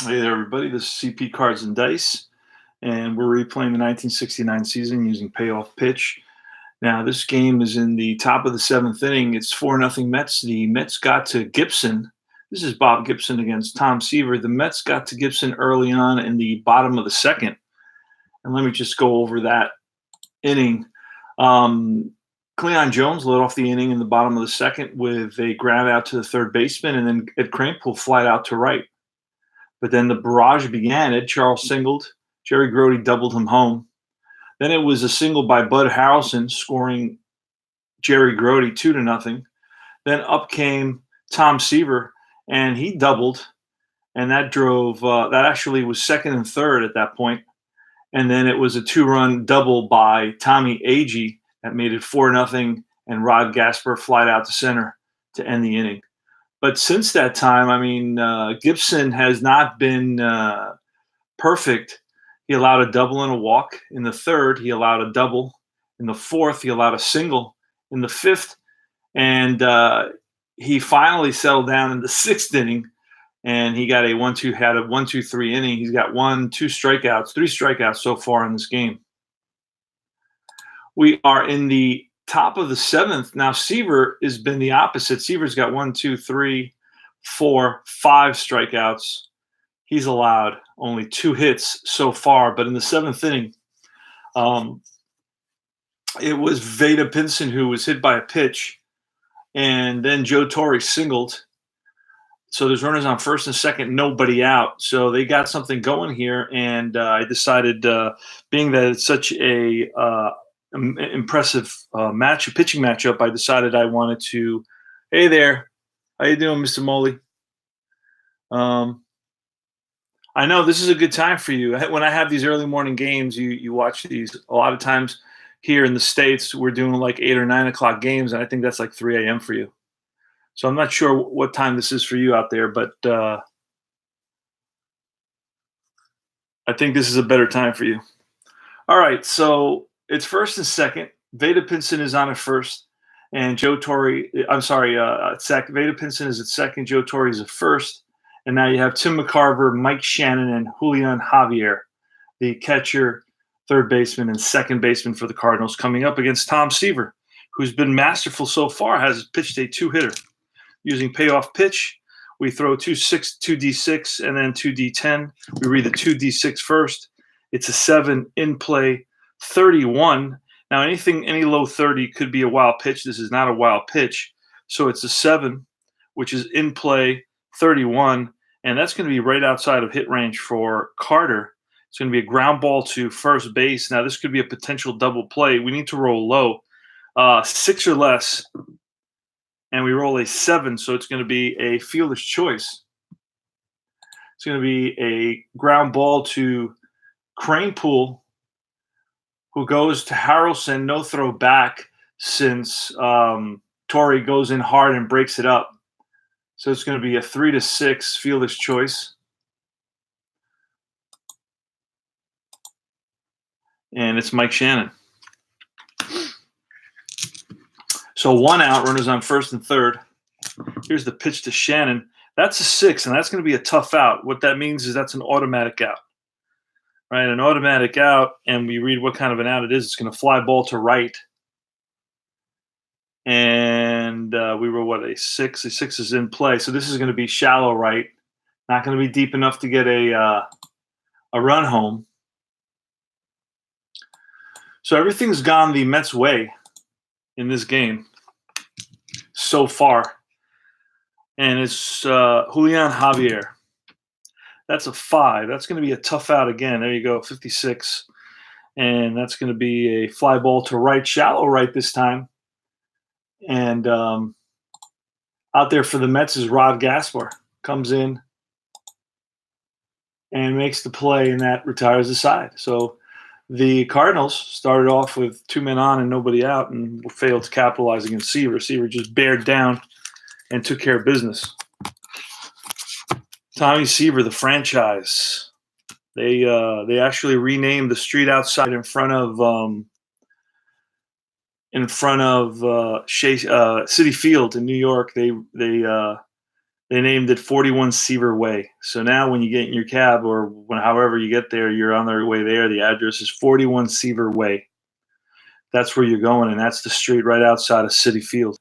Hey there, everybody. This is CP Cards and Dice, and we're replaying the 1969 season using Payoff Pitch. Now, this game is in the top of the seventh inning. It's 4-0 Mets. The Mets got to Gibson. This is Bob Gibson against Tom Seaver. The Mets got to Gibson early on in the bottom of the second. And let me just go over that inning. Cleon Jones led off the inning in the bottom of the second with a ground out to the third baseman, and then Ed Kranepool flied out to right. But then the barrage began. Ed Charles singled. Jerry Grody doubled him home. Then it was a single by Bud Harrelson, scoring Jerry Grody 2-0. Then up came Tom Seaver, and he doubled, and that drove. That actually was second and third at that point. And then it was a two-run double by Tommy Agee that made it 4-0, and Rod Gasper flied out to center to end the inning. But since that time, I mean, Gibson has not been perfect. He allowed a double and a walk. In the third, he allowed a double. In the fourth, he allowed a single. In the fifth, and he finally settled down in the sixth inning, and he got a 1-2-3 inning. He's got 3 strikeouts so far in this game. We are in the top of the seventh. Now, Seaver has been the opposite. Seaver's got 5 strikeouts. He's allowed only 2 hits so far. But in the seventh inning, it was Veda Pinson who was hit by a pitch, and then Joe Torre singled. So there's runners on first and second, nobody out. So they got something going here, and I decided, being that it's such a impressive pitching matchup, I decided I wanted to. Hey there, how you doing, Mr. Moley? I know this is a good time for you. When I have these early morning games, you watch these. A lot of times here in the States, we're doing like 8 or 9 o'clock games, and I think that's like 3 a.m. for you. So I'm not sure what time this is for you out there, but I think this is a better time for you. All right, so it's first and second. Veda Pinson is on at first, and Joe Torre. Veda Pinson is at second. Joe Torre is at first, and now you have Tim McCarver, Mike Shannon, and Julian Javier, the catcher, third baseman, and second baseman for the Cardinals, coming up against Tom Seaver, who's been masterful so far. Has pitched a 2-hitter using Payoff Pitch. We throw 2D6 and then 2D10. We read the 2D6 first. It's a 7 in play, 31. Now, any low 30 could be a wild pitch. This is not a wild pitch. So it's a 7, which is in play, 31. And that's going to be right outside of hit range for Carter. It's going to be a ground ball to first base. Now, this could be a potential double play. We need to roll low, 6 or less. And we roll a 7, so it's going to be a fielder's choice. It's going to be a ground ball to Kranepool, who goes to Harrelson, no throw back, since Torre goes in hard and breaks it up. So it's going to be a 3-6 fielder's choice. And it's Mike Shannon. So 1 out, runners on first and third. Here's the pitch to Shannon. That's a 6, and that's going to be a tough out. What that means is that's an automatic out. Right, an automatic out, and we read what kind of an out it is. It's going to fly ball to right. And we were, a 6? A 6 is in play. So this is going to be shallow right. Not going to be deep enough to get a run home. So everything's gone the Mets' way in this game so far. And it's Julian Javier. That's a 5. That's going to be a tough out again. There you go, 56. And that's going to be a fly ball to right, shallow right this time. And out there for the Mets is Rod Gasper. Comes in and makes the play, and that retires the side. So the Cardinals started off with 2 men on and nobody out, and failed to capitalize against Seaver. Seaver just bared down and took care of business. Tommy Seaver, the franchise. They actually renamed the street outside in front of Citi Field in New York. They They named it 41 Seaver Way. So now when you get in your cab or however you get there, you're on the way there. The address is 41 Seaver Way. That's where you're going, and that's the street right outside of Citi Field.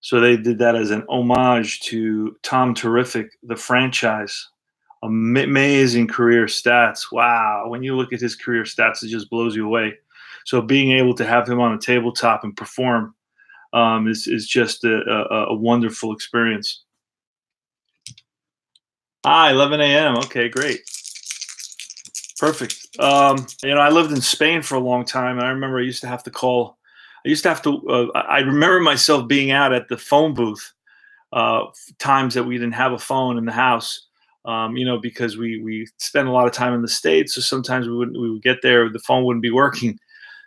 So they did that as an homage to Tom Terrific, the franchise. Amazing career stats. Wow. When you look at his career stats, it just blows you away. So being able to have him on a tabletop and perform is just a wonderful experience. 11 a.m. Okay, great. Perfect. I lived in Spain for a long time, and I remember I used to have to call. I remember myself being out at the phone booth times that we didn't have a phone in the house, because we spent a lot of time in the States. So sometimes we would get there, the phone wouldn't be working.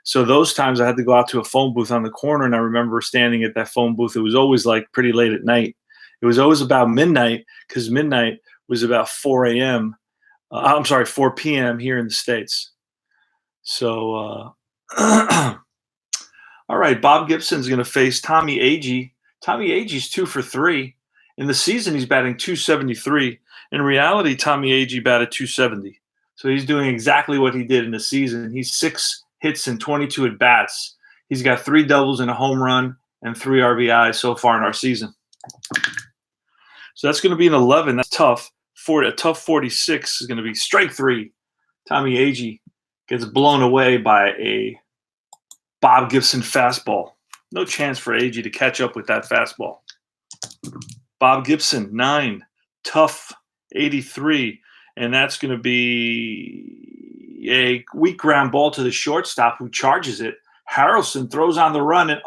So those times I had to go out to a phone booth on the corner, and I remember standing at that phone booth. It was always like pretty late at night. It was always about midnight, because midnight was about 4 a.m. 4 p.m. here in the States. So, all right, Bob Gibson's going to face Tommy Agee. Tommy Agee's 2 for 3. In the season, he's batting 273. In reality, Tommy Agee batted 270. So he's doing exactly what he did in the season. He's 6 hits and 22 at bats. He's got 3 doubles and a home run and 3 RBIs so far in our season. So that's going to be an 11. That's tough. A tough 46 is going to be strike 3. Tommy Agee gets blown away by a Bob Gibson fastball. No chance for Agee to catch up with that fastball. Bob Gibson, 9. Tough 83. And that's going to be a weak ground ball to the shortstop, who charges it. Harrelson throws on the run, and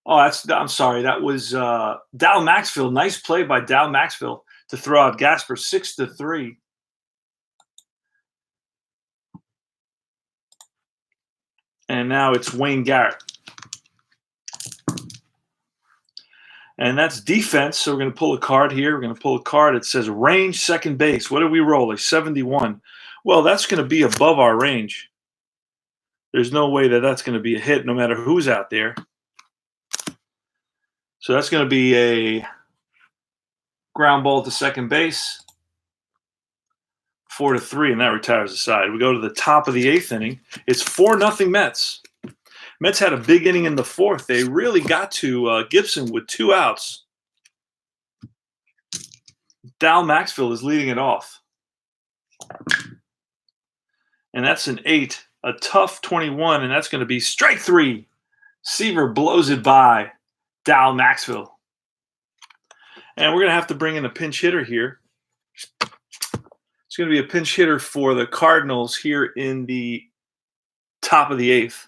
I'm sorry. That was Dal Maxfield. Nice play by Dal Maxfield to throw out Gasper, 6-3. And now it's Wayne Garrett. And that's defense. So we're going to pull a card here. We're going to pull a card. It says range second base. What did we roll? A 71. Well, that's going to be above our range. There's no way that that's going to be a hit no matter who's out there. So that's going to be a ground ball to second base, 4-3, and that retires the side. We go to the top of the 8th inning. It's 4-0 Mets. Mets had a big inning in the 4th. They really got to Gibson with 2 outs. Dal Maxfield is leading it off. And that's an 8, a tough 21, and that's going to be strike 3. Seaver blows it by Dal Maxfield. And we're going to have to bring in a pinch hitter here. It's going to be a pinch hitter for the Cardinals here in the top of the 8th.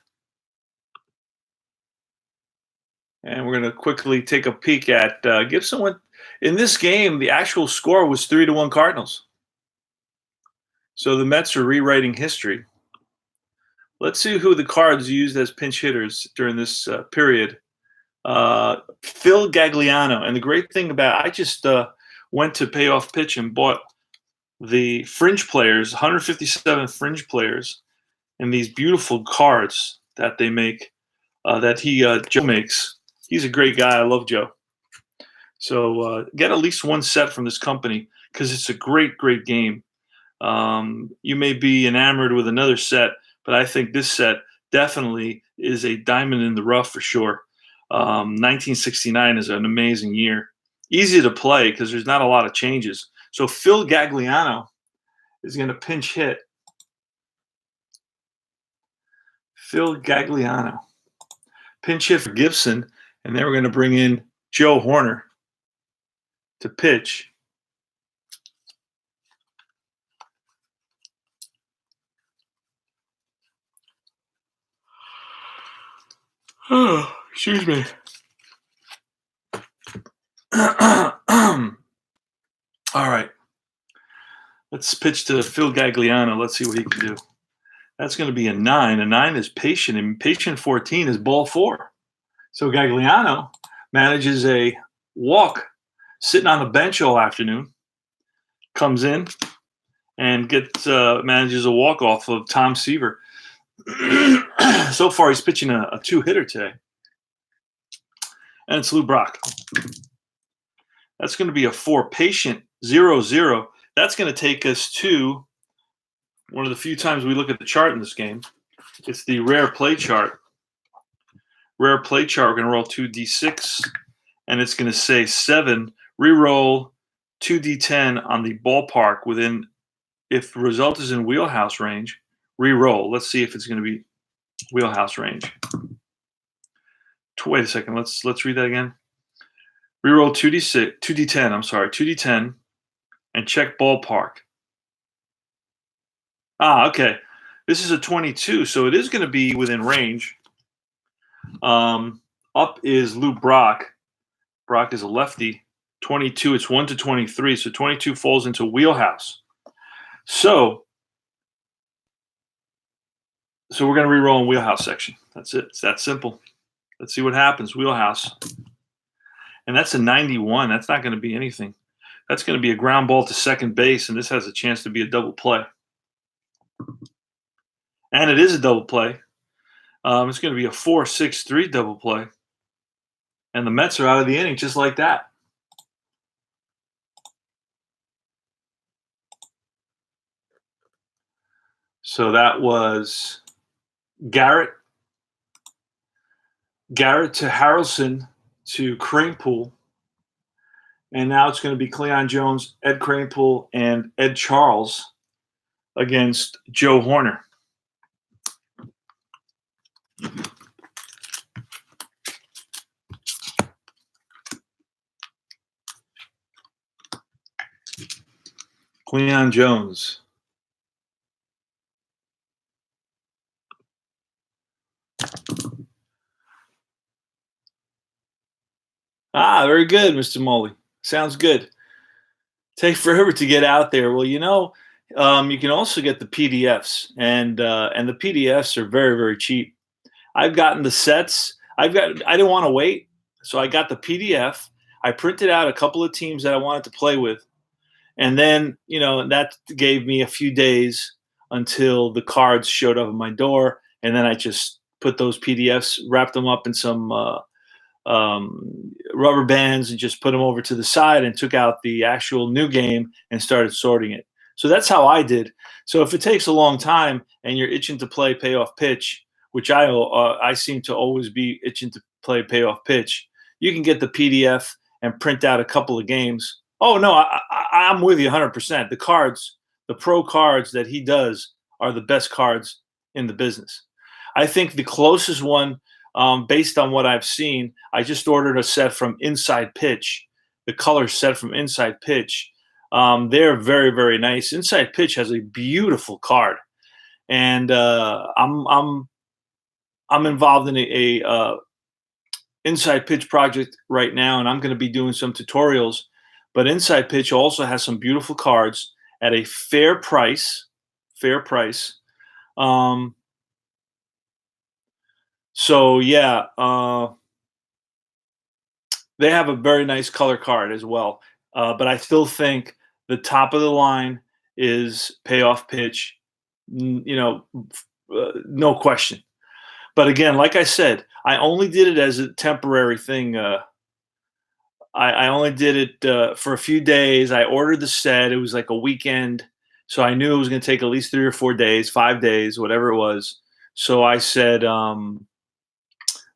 And we're going to quickly take a peek at Gibson. In this game, the actual score was 3-1 Cardinals. So the Mets are rewriting history. Let's see who the Cards used as pinch hitters during this period. Phil Gagliano. And the great thing about I just went to Payoff Pitch and bought the fringe players, 157 fringe players, and these beautiful cards that they make, Joe makes. He's a great guy. I love Joe. So get at least one set from this company because it's a great, great game. You may be enamored with another set, but I think this set definitely is a diamond in the rough for sure. 1969 is an amazing year. Easy to play because there's not a lot of changes. So Phil Gagliano is going to pinch hit. Phil Gagliano. Pinch hit for Gibson. And then we're going to bring in Joe Horner to pitch. Oh, excuse me. All right. Let's pitch to Phil Gagliano. Let's see what he can do. That's going to be a 9. A 9 is patient, and patient 14 is ball 4. So Gagliano manages a walk, sitting on the bench all afternoon, comes in and manages a walk off of Tom Seaver. So far, he's pitching a 2-hitter today. And it's Lou Brock. That's going to be a 4. Patient 0-0. That's going to take us to one of the few times we look at the chart in this game. It's the rare play chart. Rare play chart, we're going to roll 2d6, and it's going to say 7. Reroll 2d10 on the ballpark within, if the result is in wheelhouse range, reroll. Let's see if it's going to be wheelhouse range. Wait a second. Let's read that again. Reroll 2d10. I'm sorry, 2d10, and check ballpark. Okay. This is a 22, so it is going to be within range. Up is Lou Brock. Brock is a lefty. 22. It's 1 to 23, so 22 falls into wheelhouse. So we're going to reroll in wheelhouse section. That's it. It's that simple. Let's see what happens. Wheelhouse. And that's a 91. That's not going to be anything. That's going to be a ground ball to second base, and this has a chance to be a double play. And it is a double play. It's going to be a 4-6-3 double play. And the Mets are out of the inning just like that. So that was Garrett to Harrelson to Kranepool. And now it's going to be Cleon Jones, Ed Kranepool, and Ed Charles against Joe Horner. Cleon Jones. Very good, Mr. Moley. Sounds good. Take forever to get out there. Well, you can also get the PDFs, and the PDFs are very, very cheap. I've gotten the sets. I didn't want to wait, so I got the PDF. I printed out a couple of teams that I wanted to play with, and then that gave me a few days until the cards showed up at my door, and then I just put those PDFs, wrapped them up in some rubber bands, and just put them over to the side, and took out the actual new game and started sorting it. So that's how I did. So if it takes a long time and you're itching to play Payoff Pitch, which I seem to always be itching to play Payoff Pitch, you can get the PDF and print out a couple of games. Oh no, I'm with you 100%. The cards, the pro cards that he does, are the best cards in the business. I think the closest one, based on what I've seen, I just ordered a set from Inside Pitch, the color set from Inside Pitch. They're very, very nice. Inside Pitch has a beautiful card, and I'm involved in a Inside Pitch project right now, and I'm going to be doing some tutorials. But Inside Pitch also has some beautiful cards at a fair price. So yeah, they have a very nice color card as well. But I still think the top of the line is Payoff Pitch, no question. But again, like I said, I only did it as a temporary thing. I only did it for a few days. I ordered the set. It was like a weekend, so I knew it was going to take at least 3 or 4 days, 5 days, whatever it was. So I said,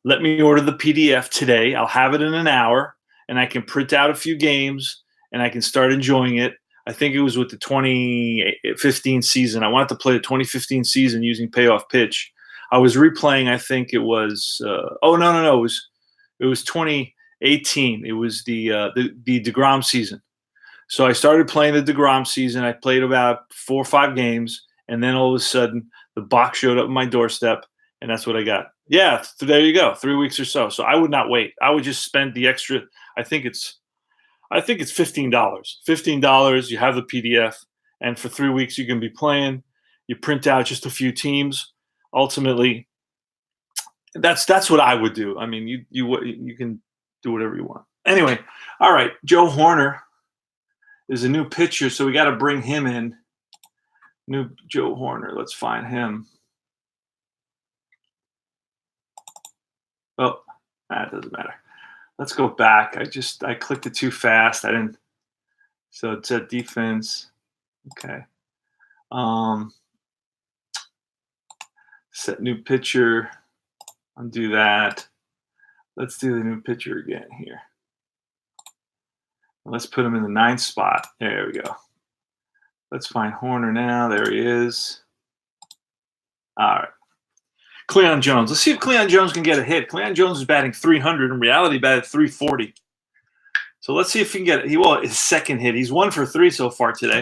let me order the PDF today. I'll have it in an hour, and I can print out a few games, and I can start enjoying it. I think it was with the 2015 season. I wanted to play the 2015 season using Payoff Pitch. I was replaying. I think it was. No. It was 2018. It was the DeGrom season. So I started playing the DeGrom season. I played about 4 or 5 games, and then all of a sudden, the box showed up at my doorstep, and that's what I got. Yeah, there you go. 3 weeks or so. So I would not wait. I would just spend the extra. I think it's $15. $15. You have the PDF, and for 3 weeks you can be playing. You print out just a few teams. Ultimately, that's what I would do. I mean, you can do whatever you want. Anyway, all right. Joe Horner is a new pitcher, so we got to bring him in. New Joe Horner. Let's find him. Oh, that doesn't matter. Let's go back. I clicked it too fast. I didn't. So it's at defense. Okay. Um, Set new picture. Undo that. Let's do the new picture again here. Let's put him in the 9th spot. There we go. Let's find Horner now. There he is. All right. Cleon Jones. Let's see if Cleon Jones can get a hit. Cleon Jones is batting 300. In reality, batted 340. So let's see if he can get his second hit. He's 1 for 3 so far today.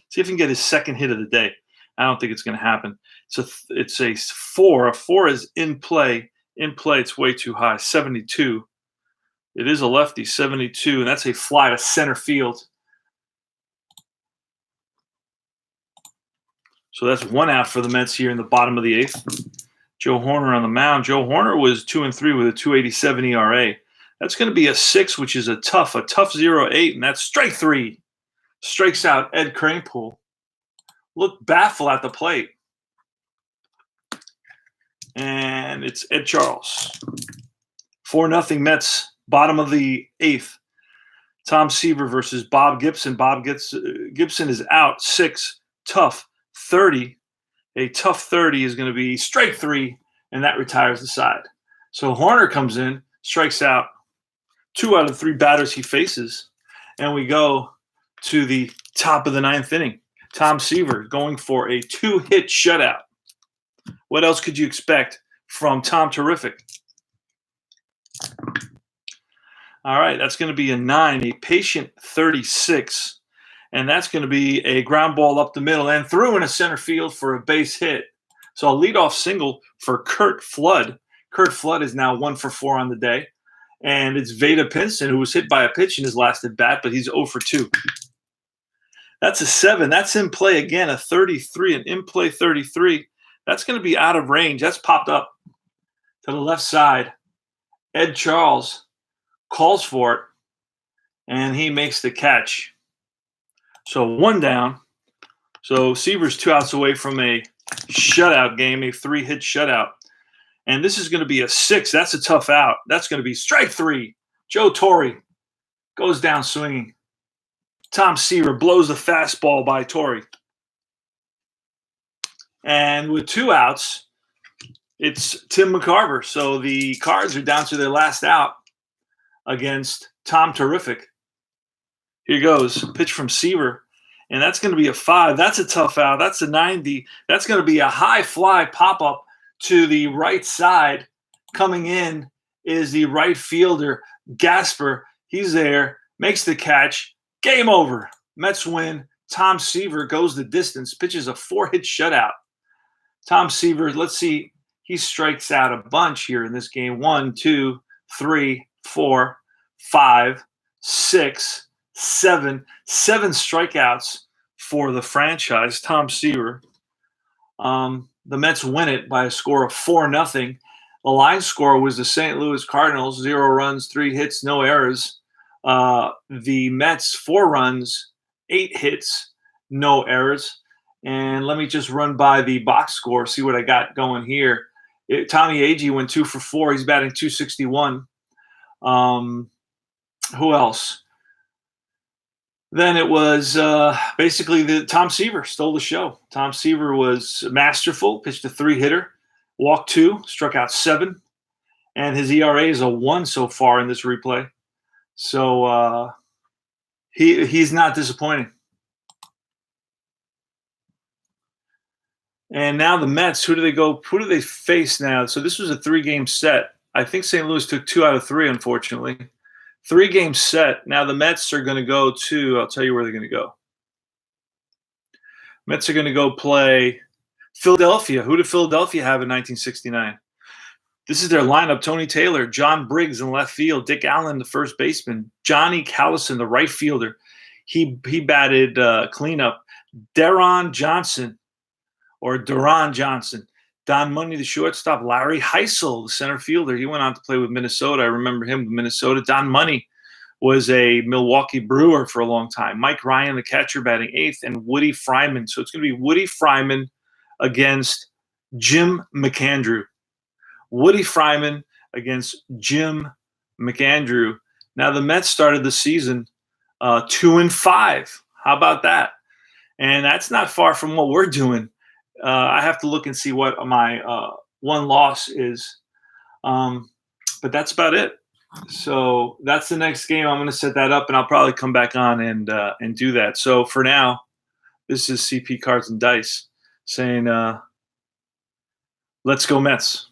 See if he can get his second hit of the day. I don't think it's going to happen. So it's a 4. A 4 is in play. In play, it's way too high. 72. It is a lefty, 72, and that's a fly to center field. So that's 1 out for the Mets here in the bottom of the 8th. Joe Horner on the mound. Joe Horner was 2-3 with a 2.87 ERA. That's going to be a 6, which is a tough 0.8, and that's strike 3. Strikes out Ed Kranepool. Looked baffled at the plate. And it's Ed Charles. 4-0 Mets, bottom of the 8th. Tom Seaver versus Bob Gibson. Gibson is out 6, tough 30. A tough 30 is going to be strike 3, and that retires the side. So Horner comes in, strikes out 2 out of 3 batters he faces, and we go to the top of the 9th inning. Tom Seaver going for a 2-hit shutout. What else could you expect from Tom Terrific? All right, that's going to be a 9, a patient 36. And that's going to be a ground ball up the middle and through in a center field for a base hit. So a leadoff single for Curt Flood. Curt Flood is now 1 for 4 on the day. And it's Veda Pinson, who was hit by a pitch in his last at bat, but he's 0 for 2. That's a 7. That's in play again, a 33, an in play 33. That's going to be out of range. That's popped up to the left side. Ed Charles calls for it, and he makes the catch. So 1 down. So Seaver's 2 outs away from a shutout game, a 3-hit shutout. And this is going to be a 6. That's a tough out. That's going to be strike 3. Joe Torre goes down swinging. Tom Seaver blows the fastball by Torre. And with 2 outs, it's Tim McCarver. So the Cards are down to their last out against Tom Terrific. Here goes. Pitch from Seaver. And that's going to be a 5. That's a tough out. That's a 90. That's going to be a high fly pop-up to the right side. Coming in is the right fielder, Gasper. He's there. Makes the catch. Game over. Mets win. Tom Seaver goes the distance. Pitches a 4-hit shutout. Tom Seaver, let's see. He strikes out a bunch here in this game. 1, 2, 3, 4, 5, 6, 7 strikeouts for the franchise. Tom Seaver. The Mets win it by a score of 4-0. The line score was the St. Louis Cardinals, 0 runs, 3 hits, no errors. The Mets, 4 runs, 8 hits, no errors. And let me just run by the box score, see what I got going here. Tommy Agee went 2 for 4. He's batting .261. Who else? Then it was basically the Tom Seaver stole the show. Tom Seaver was masterful, pitched a 3-hitter, walked 2, struck out 7, and his ERA is a 1 so far in this replay. So he's not disappointing. And now the Mets, who do they face now? So this was a 3-game set. I think St. Louis took 2 out of 3, unfortunately. 3-game set. Now the Mets are going to go to, I'll tell you where they're going to go. Mets are going to go play Philadelphia. Who did Philadelphia have in 1969? This is their lineup. Tony Taylor, John Briggs in left field, Dick Allen, the first baseman, Johnny Callison, the right fielder. He batted cleanup. Deron Johnson, Don Money, the shortstop. Larry Heisel, the center fielder. He went on to play with Minnesota. I remember him with Minnesota. Don Money was a Milwaukee Brewer for a long time. Mike Ryan, the catcher, batting 8th, and Woody Fryman. So it's going to be Woody Fryman against Jim McAndrew. Woody Fryman against Jim McAndrew. Now the Mets started the season 2-5. How about that? And that's not far from what we're doing. I have to look and see what my one loss is, but that's about it. So that's the next game. I'm going to set that up, and I'll probably come back on and do that. So for now, this is CP Cards and Dice saying, "Let's go Mets."